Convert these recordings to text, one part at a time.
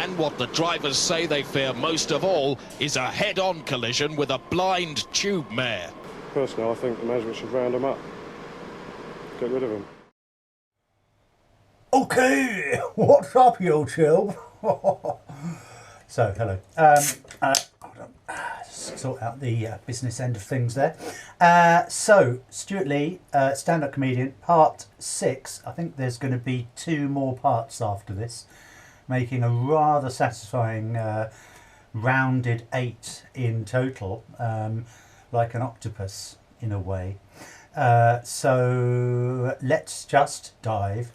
And what the drivers say they fear most of all is a head-on collision with a blind tube mare. Personally, I think the management should round him up. Get rid of him. Okay, what's up, YouTube? So, hello. Hold on. Sort out the business end of things there. So, Stewart Lee, stand-up comedian, part 6. I think there's going to be 2 more parts after this, making a rather satisfying rounded 8 in total, like an octopus in a way. So let's just dive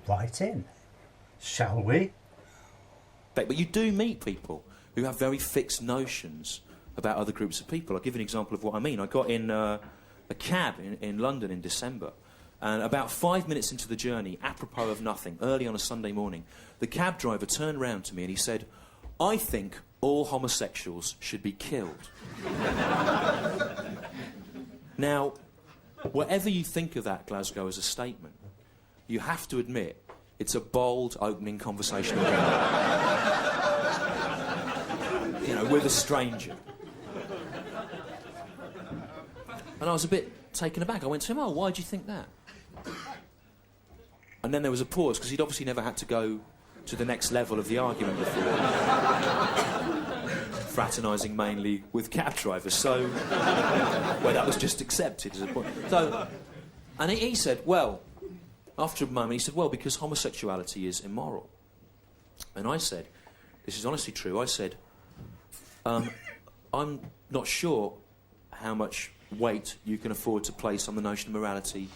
right in, shall we? But you do meet people who have very fixed notions about other groups of people. I'll give you an example of what I mean. I got in a cab in London in December, and about 5 minutes into the journey, apropos of nothing, early on a Sunday morning, the cab driver turned round to me and he said, "I think all homosexuals should be killed." Now, whatever you think of that, Glasgow, as a statement, you have to admit it's a bold opening conversational round. You know, with a stranger. And I was a bit taken aback. I went to him, "Oh, why do you think that?" And then there was a pause, because he'd obviously never had to go to the next level of the argument before. Fraternising mainly with cab drivers, so... well, that was just accepted as a point. So, and he said, well, after a moment, he said, well, because homosexuality is immoral. And I said, this is honestly true, I said, I'm not sure how much weight you can afford to place on the notion of morality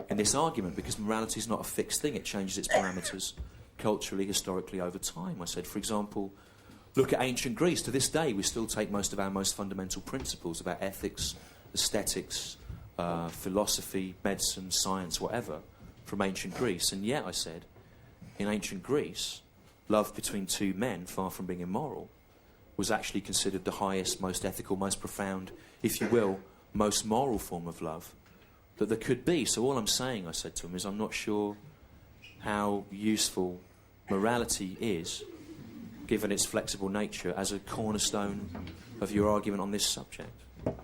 in this argument, because morality is not a fixed thing, it changes its parameters culturally, historically, over time. I said, for example, look at ancient Greece. To this day, we still take most of our most fundamental principles about ethics, aesthetics, philosophy, medicine, science, whatever, from ancient Greece. And yet, I said, in ancient Greece, love between 2 men, far from being immoral, was actually considered the highest, most ethical, most profound, if you will, most moral form of love that there could be. So all I'm saying, I said to him, is I'm not sure how useful morality is, given its flexible nature, as a cornerstone of your argument on this subject. And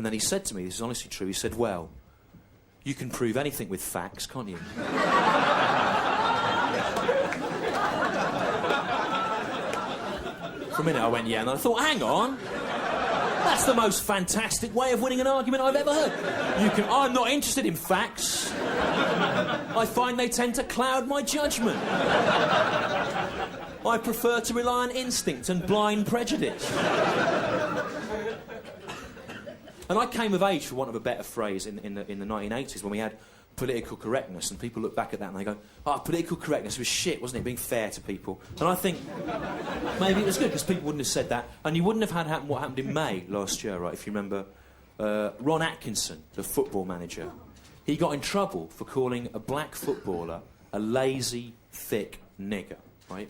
then he said to me, this is honestly true, he said, well, you can prove anything with facts, can't you? For a minute I went, yeah, and I thought, hang on, that's the most fantastic way of winning an argument I've ever heard. I'm not interested in facts. I find they tend to cloud my judgment. I prefer to rely on instinct and blind prejudice. And I came of age, for want of a better phrase, in the 1980s, when we had political correctness, and people look back at that and they go, political correctness was shit, wasn't it, being fair to people? And I think maybe it was good, because people wouldn't have said that, and you wouldn't have had what happened in May last year, right, if you remember. Ron Atkinson, the football manager, he got in trouble for calling a black footballer a lazy, thick nigger, right?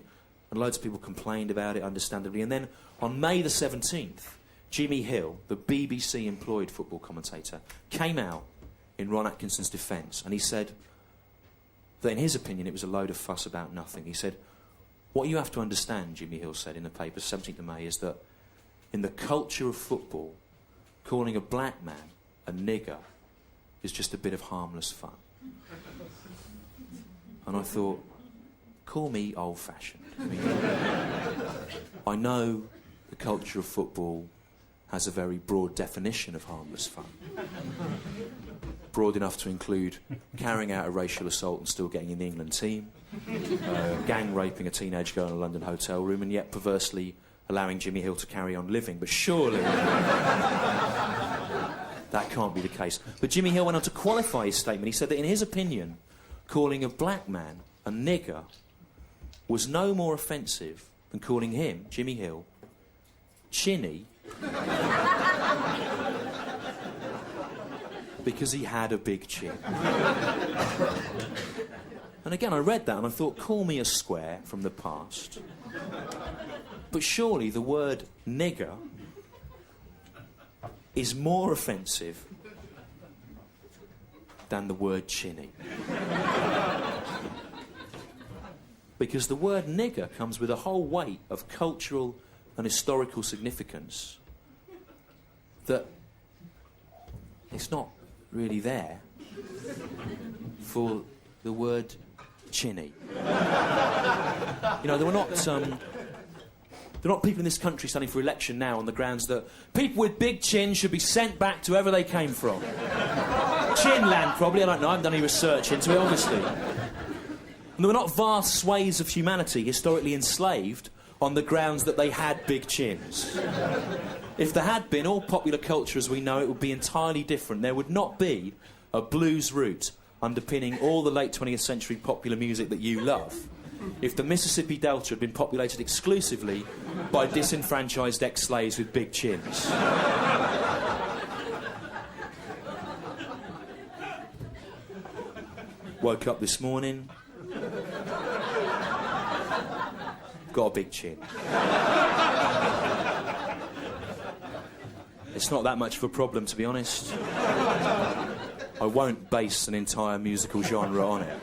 And loads of people complained about it, understandably. And then on May the 17th, Jimmy Hill, the BBC-employed football commentator, came out in Ron Atkinson's defence, and he said that in his opinion it was a load of fuss about nothing. He said, what you have to understand, Jimmy Hill said in the paper, 17th of May, is that in the culture of football, calling a black man a nigger is just a bit of harmless fun. And I thought, call me old-fashioned. I know the culture of football has a very broad definition of harmless fun. Broad enough to include carrying out a racial assault and still getting in the England team, gang raping a teenage girl in a London hotel room, and yet perversely allowing Jimmy Hill to carry on living. But surely that can't be the case. But Jimmy Hill went on to qualify his statement. He said that in his opinion, calling a black man a nigger was no more offensive than calling him, Jimmy Hill, chinny, because he had a big chin. And again, I read that and I thought, call me a square from the past. But surely the word nigger is more offensive than the word chinny. because the word nigger comes with a whole weight of cultural and historical significance that it's not really there for the word chinny. You know, there are not people in this country standing for election now on the grounds that people with big chins should be sent back to wherever they came from. Chinland, probably, I don't know, I haven't done any research into it, obviously. And there were not vast swathes of humanity historically enslaved on the grounds that they had big chins. If there had been, all popular culture as we know it would be entirely different. There would not be a blues root underpinning all the late 20th century popular music that you love if the Mississippi Delta had been populated exclusively by disenfranchised ex-slaves with big chins. Woke up this morning, got a big chin. It's not that much of a problem, to be honest. I won't base an entire musical genre on it.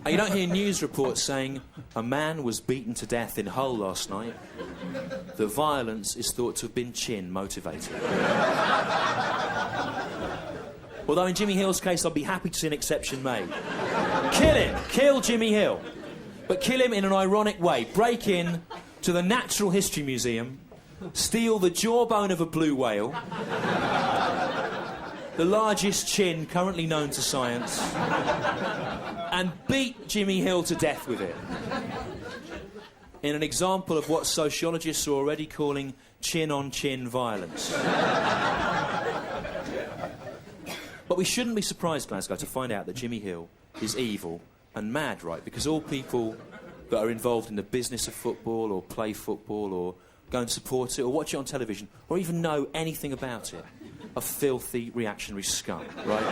And you don't hear news reports saying a man was beaten to death in Hull last night. The violence is thought to have been chin motivated. Although in Jimmy Hill's case, I'd be happy to see an exception made. Kill him! Kill Jimmy Hill! But kill him in an ironic way. Break in to the Natural History Museum, steal the jawbone of a blue whale, the largest chin currently known to science, and beat Jimmy Hill to death with it. In an example of what sociologists are already calling chin-on-chin violence. But we shouldn't be surprised, Glasgow, to find out that Jimmy Hill is evil and mad, right? Because all people that are involved in the business of football or play football or go and support it or watch it on television or even know anything about it are filthy reactionary scum, right?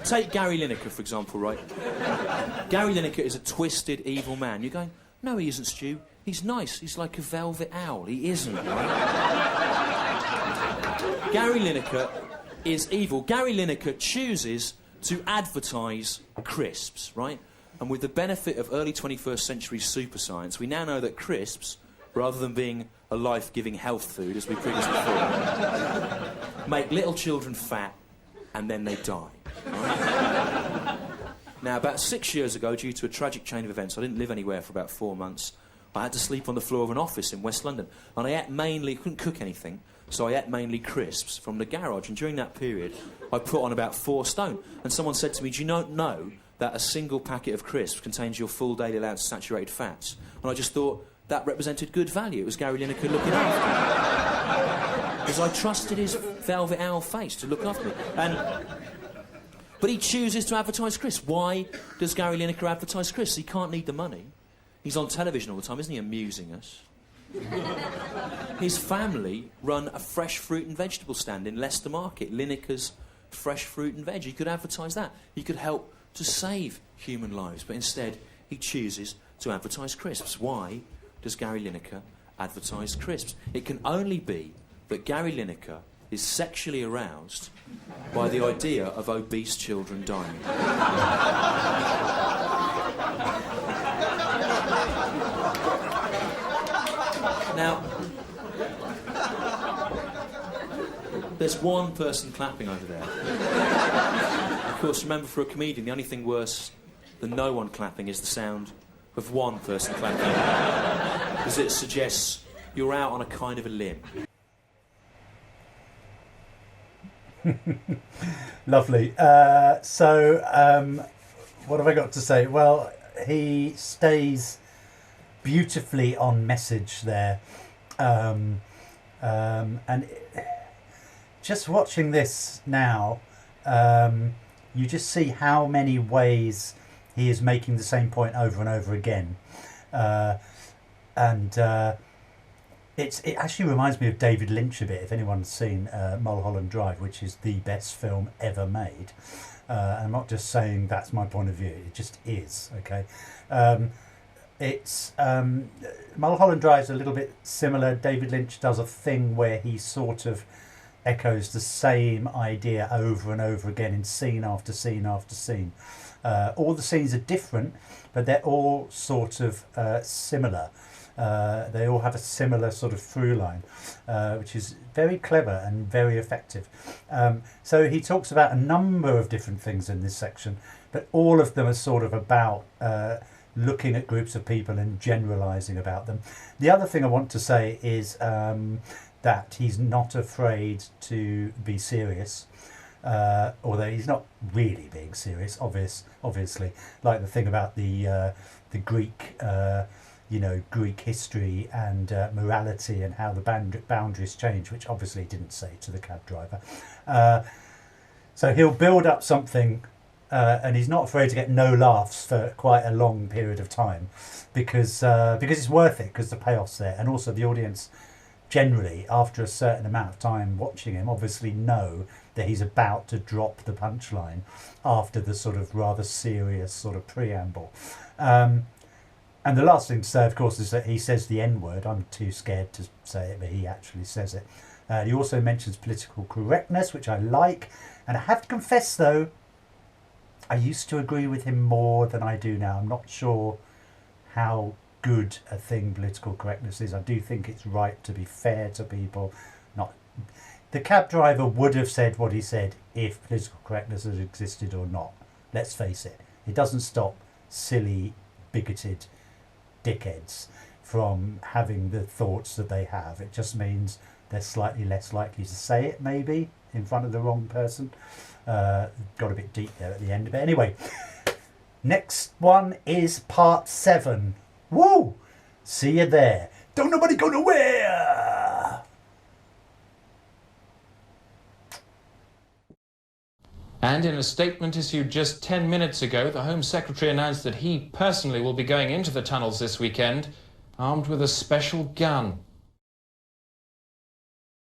Take Gary Lineker, for example, right? Gary Lineker is a twisted, evil man. You're going, no, he isn't, Stu. He's nice. He's like a velvet owl. He isn't, right? Gary Lineker is evil. Gary Lineker chooses to advertise crisps, right? And with the benefit of early 21st century super science, we now know that crisps, rather than being a life-giving health food, as we previously thought, make little children fat and then they die. Right? Now, about 6 years ago, due to a tragic chain of events, I didn't live anywhere for about 4 months. I had to sleep on the floor of an office in West London. And I ate mainly, couldn't cook anything, so I ate mainly crisps from the garage. And during that period, I put on about 4 stone. And someone said to me, do you not know that a single packet of crisps contains your full daily allowance of saturated fats? And I just thought that represented good value. It was Gary Lineker looking after me. Because I trusted his velvet owl face to look after me. But he chooses to advertise crisps. Why does Gary Lineker advertise crisps? He can't need the money. He's on television all the time, isn't he, amusing us? His family run a fresh fruit and vegetable stand in Leicester Market, Lineker's Fresh Fruit and Veg. He could advertise that. He could help to save human lives, but instead he chooses to advertise crisps. Why does Gary Lineker advertise crisps? It can only be that Gary Lineker is sexually aroused by the idea of obese children dying. Now, there's one person clapping over there. Of course, remember, for a comedian, the only thing worse than no one clapping is the sound of one person clapping, because it suggests you're out on a kind of a limb. Lovely. So, what have I got to say? Well, he stays beautifully on message there. And just watching this now, you just see how many ways he is making the same point over and over again. It actually reminds me of David Lynch a bit, if anyone's seen Mulholland Drive, which is the best film ever made. I'm not just saying that's my point of view, it just is, okay? Mulholland Drive is a little bit similar. David Lynch does a thing where he sort of echoes the same idea over and over again in scene after scene after scene. All the scenes are different, but they're all sort of similar. They all have a similar sort of through line, which is very clever and very effective. So he talks about a number of different things in this section, but all of them are sort of about looking at groups of people and generalising about them. The other thing I want to say is that he's not afraid to be serious, although he's not really being serious, obviously, like the thing about the Greek, Greek history and morality and how the boundaries change, which obviously he didn't say to the cab driver. So he'll build up something, and he's not afraid to get no laughs for quite a long period of time, because it's worth it, because the payoff's there, and also the audience generally, after a certain amount of time watching him, obviously know that he's about to drop the punchline after the sort of rather serious sort of preamble. And the last thing to say, of course, is that he says the N-word. I'm too scared to say it, but he actually says it. He also mentions political correctness, which I like. And I have to confess, though, I used to agree with him more than I do now. I'm not sure how good a thing political correctness is. I do think it's right to be fair to people. The cab driver would have said what he said if political correctness had existed or not. Let's face it. It doesn't stop silly, bigoted dickheads from having the thoughts that they have. It just means they're slightly less likely to say it, maybe, in front of the wrong person. Got a bit deep there at the end. But anyway, next one is part 7. Woo! See you there. Don't nobody go nowhere! And in a statement issued just 10 minutes ago, the Home Secretary announced that he personally will be going into the tunnels this weekend, armed with a special gun.